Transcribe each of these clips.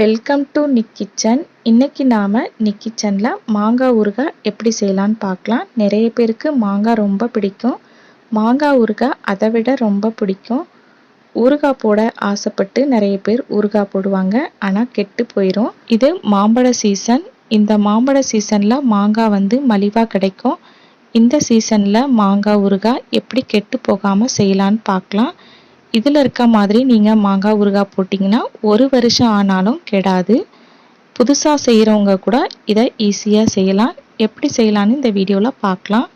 Welcome to Nick kitchen. இன்னைக்கு நாம நிக் கிச்சன்ல மாங்காய் ஊறுகாய் எப்படி செய்யலான்னு பார்க்கலாம். நிறைய பேருக்கு மாங்காய் ரொம்ப பிடிக்கும். மாங்காய் ஊறுகாய் அதை விட ரொம்ப பிடிக்கும். ஊறுகாய் போட ஆசைப்பட்டு நிறைய பேர் ஊறுகாய் போடுவாங்க. ஆனால் கெட்டு போயிடும். இது மாம்பழ சீசன். இந்த மாம்பழ சீசன்ல மாங்காய் மலிவாக கிடைக்கும். இந்த சீசன்ல மாங்காய் ஊறுகாய் எப்படி கெட்டு போகாமல் செய்யலான்னு பார்க்கலாம். இதில் இருக்க மாதிரி நீங்கள் மாங்காய் ஊறுகாய் போட்டிங்கன்னா 1 வருஷம் ஆனாலும் கெடாது. புதுசாக செய்கிறவங்க கூட இதை ஈஸியாக செய்யலாம். எப்படி செய்யலான்னு இந்த வீடியோவில் பார்க்கலாம்.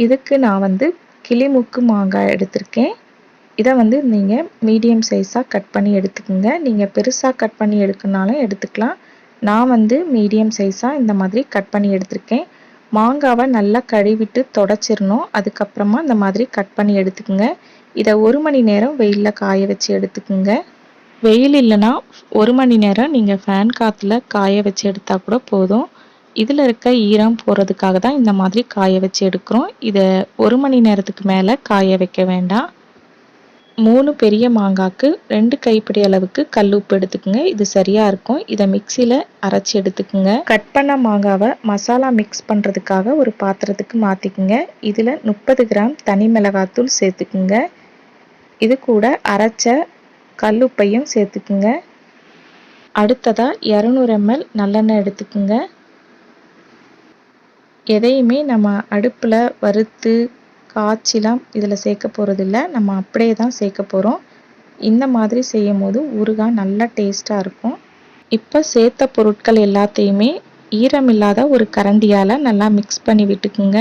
இதுக்கு நான் கிளிமூக்கு மாங்காய் எடுத்திருக்கேன். இதை நீங்கள் மீடியம் சைஸாக கட் பண்ணி எடுத்துக்கோங்க. நீங்கள் பெருசாக கட் பண்ணி எடுக்கணுனாலும் எடுத்துக்கலாம். நான் மீடியம் சைஸாக இந்த மாதிரி கட் பண்ணி எடுத்திருக்கேன். மாங்காவை நல்லா கழுவிட்டு தொடச்சிடணும். அதுக்கப்புறமா இந்த மாதிரி கட் பண்ணி எடுத்துக்கோங்க. இதை 1 மணி நேரம் வெயிலில் காய வச்சு எடுத்துக்கோங்க. வெயில் இல்லைன்னா 1 மணி நேரம் நீங்கள் ஃபேன் காற்றுல காய வச்சு எடுத்தால் கூட போதும். இதில் இருக்க ஈரம் போகிறதுக்காக தான் இந்த மாதிரி காய வச்சு எடுக்கிறோம். இதை 1 மணி நேரத்துக்கு மேலே காய வைக்க வேண்டாம். 3 பெரிய மாங்காய்க்கு 2 கைப்பிடி அளவுக்கு கல் உப்பு எடுத்துக்கோங்க. இது சரியாக இருக்கும். இதை மிக்சியில் அரைச்சி எடுத்துக்கோங்க. கட் பண்ண மாங்காவை மசாலா மிக்ஸ் பண்ணுறதுக்காக ஒரு பாத்திரத்துக்கு மாற்றிக்குங்க. இதில் 30 கிராம் தனி மிளகாத்தூள் சேர்த்துக்குங்க. இது கூட அரைச்ச கல்லுப்பையும் சேர்த்துக்குங்க. அடுத்ததாக 200 ml நல்லெண்ணெய் எடுத்துக்குங்க. எதையுமே நம்ம அடுப்பில் வறுத்து காய்ச்சிலாம் இதில் சேர்க்க போகிறதில்ல. நம்ம அப்படியே தான் சேர்க்க போகிறோம். இந்த மாதிரி செய்யும் போது ஊறுகாய் நல்லா டேஸ்ட்டாக இருக்கும். இப்போ சேர்த்த பொருட்கள் எல்லாத்தையுமே ஈரமில்லாத ஒரு கரண்டியால் நல்லா மிக்ஸ் பண்ணி விட்டுக்குங்க.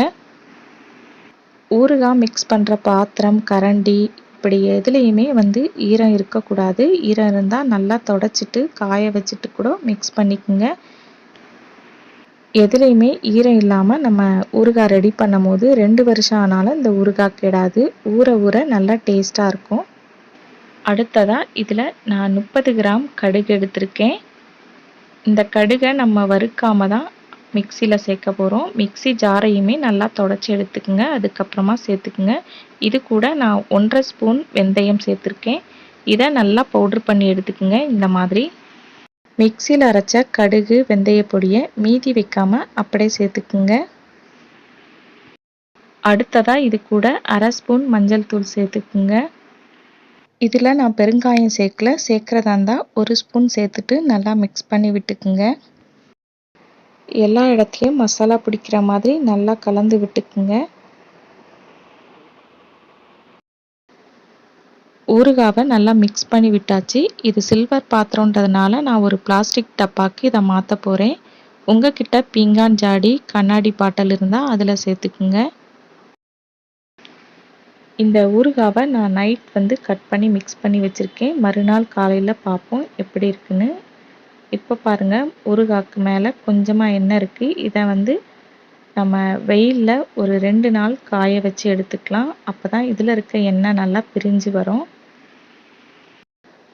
ஊறுகாய் மிக்ஸ் பண்ணுற பாத்திரம், கரண்டி இப்படி எதுலேயுமே ஈரம் இருக்கக்கூடாது. ஈரம் இருந்தால் நல்லா தொடச்சிட்டு காய வச்சுட்டு கூட மிக்ஸ் பண்ணிக்கோங்க. எதுலேயுமே ஈரம் இல்லாமல் நம்ம ஊறுகாய் ரெடி பண்ணும் போது 2 வருஷம் ஆனாலும் இந்த ஊறுகாய் கெடாது. ஊற ஊற நல்லா டேஸ்ட்டாக இருக்கும். அடுத்ததாக இதில் நான் 30 கிராம் கடுகு எடுத்திருக்கேன். இந்த கடுகை நம்ம வறுக்காமல் தான் மிக்சியில் சேர்க்க போகிறோம். மிக்சி ஜாரையுமே நல்லா தொடச்சி எடுத்துக்குங்க. அதுக்கப்புறமா சேர்த்துக்குங்க. இது கூட நான் 1.5 ஸ்பூன் வெந்தயம் சேர்த்துருக்கேன். இதை நல்லா பவுட்ரு பண்ணி எடுத்துக்குங்க. இந்த மாதிரி மிக்சியில் அரைச்ச கடுகு வெந்தய பொடியை மீதி வைக்காமல் அப்படியே சேர்த்துக்குங்க. அடுத்ததாக இது கூட 1/2 ஸ்பூன் மஞ்சள் தூள் சேர்த்துக்குங்க. இதில் நான் பெருங்காயம் சேர்க்குறதா இருந்தால் 1 ஸ்பூன் சேர்த்துட்டு நல்லா மிக்ஸ் பண்ணி விட்டுக்குங்க. எல்லா இடத்துலையும் மசாலா பிடிக்கிற மாதிரி நல்லா கலந்து விட்டுக்குங்க. ஊறுகாவை நல்லா மிக்ஸ் பண்ணி விட்டாச்சு. இது சில்வர் பாத்திரன்றதுனால நான் ஒரு பிளாஸ்டிக் டப்பாக்கு இதை மாற்ற போகிறேன். உங்ககிட்ட பீங்கான் ஜாடி, கண்ணாடி பாட்டில் இருந்தால் அதில் சேர்த்துக்குங்க. இந்த ஊறுகாவை நான் நைட் கட் பண்ணி மிக்ஸ் பண்ணி வச்சுருக்கேன். மறுநாள் காலையில் பார்ப்போம் எப்படி இருக்குன்னு. இப்போ பாருங்கள், ஊறுகாய்க்கு மேலே கொஞ்சமாக எண்ணெய் இருக்குது. இதை நம்ம வெயிலில் ஒரு 2 நாள் காய வச்சு எடுத்துக்கலாம். அப்போ தான் இதில் இருக்க எண்ணெய் நல்லா பிரிஞ்சு வரும்.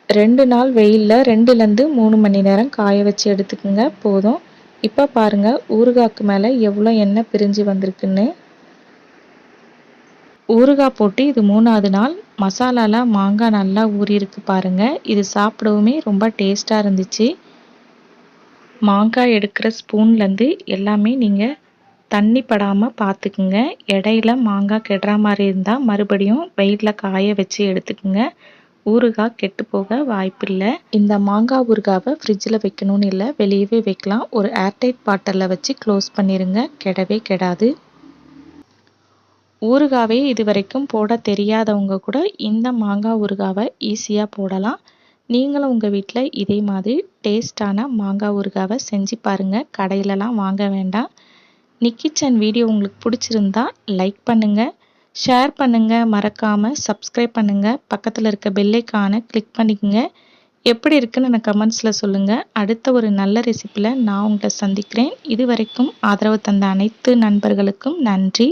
2 நாள் வெயிலில் 2லேருந்து 3 மணி நேரம் காய வச்சு எடுத்துக்கோங்க, போதும். இப்போ பாருங்கள், ஊறுகாய்க்கு மேலே எவ்வளோ எண்ணெய் பிரிஞ்சு வந்திருக்குன்னு. ஊறுகாய் போட்டு இது 3ஆவது நாள். மசாலாவில் மாங்காய் நல்லா ஊறியிருக்கு பாருங்கள். இது சாப்பிடவுமே ரொம்ப டேஸ்ட்டாக இருந்துச்சு. மாங்காய் எடுக்கிற ஸ்பூன்லேருந்து எல்லாமே நீங்கள் தண்ணி படாமல் பார்த்துக்குங்க. இடையில மாங்காய் கெடுற மாதிரி இருந்தால் மறுபடியும் வெயிலில் காய வச்சு எடுத்துக்குங்க. ஊறுகாய் கெட்டு போக வாய்ப்பில்லை. இந்த மாங்காய் ஊறுகாவை ஃப்ரிட்ஜில் வைக்கணும்னு இல்லை, வெளியவே வைக்கலாம். ஒரு ஏர்டைட் பாட்டிலில் வச்சு க்ளோஸ் பண்ணிடுங்க. கெடவே கெடாது. ஊறுகாவே இது வரைக்கும் போட தெரியாதவங்க கூட இந்த மாங்காய் ஊறுகாவை ஈஸியாக போடலாம். நீங்களும் உங்கள் வீட்டில் இதே மாதிரி டேஸ்டான மாங்காய் ஊறுகாவை செஞ்சு பாருங்கள். கடையிலலாம் வாங்க வேண்டாம். நிக் கிச்சன் வீடியோ உங்களுக்கு பிடிச்சிருந்தா லைக் பண்ணுங்கள், ஷேர் பண்ணுங்கள், மறக்காமல் சப்ஸ்கிரைப் பண்ணுங்கள். பக்கத்தில் இருக்க பெல் ஐகானை கிளிக் பண்ணிக்கோங்க. எப்படி இருக்குன்னு எனக்கு கமெண்ட்ஸில் சொல்லுங்கள். அடுத்த ஒரு நல்ல ரெசிப்பியில் நான் உங்களை சந்திக்கிறேன். இது வரைக்கும் ஆதரவு தந்த அனைத்து நண்பர்களுக்கும் நன்றி.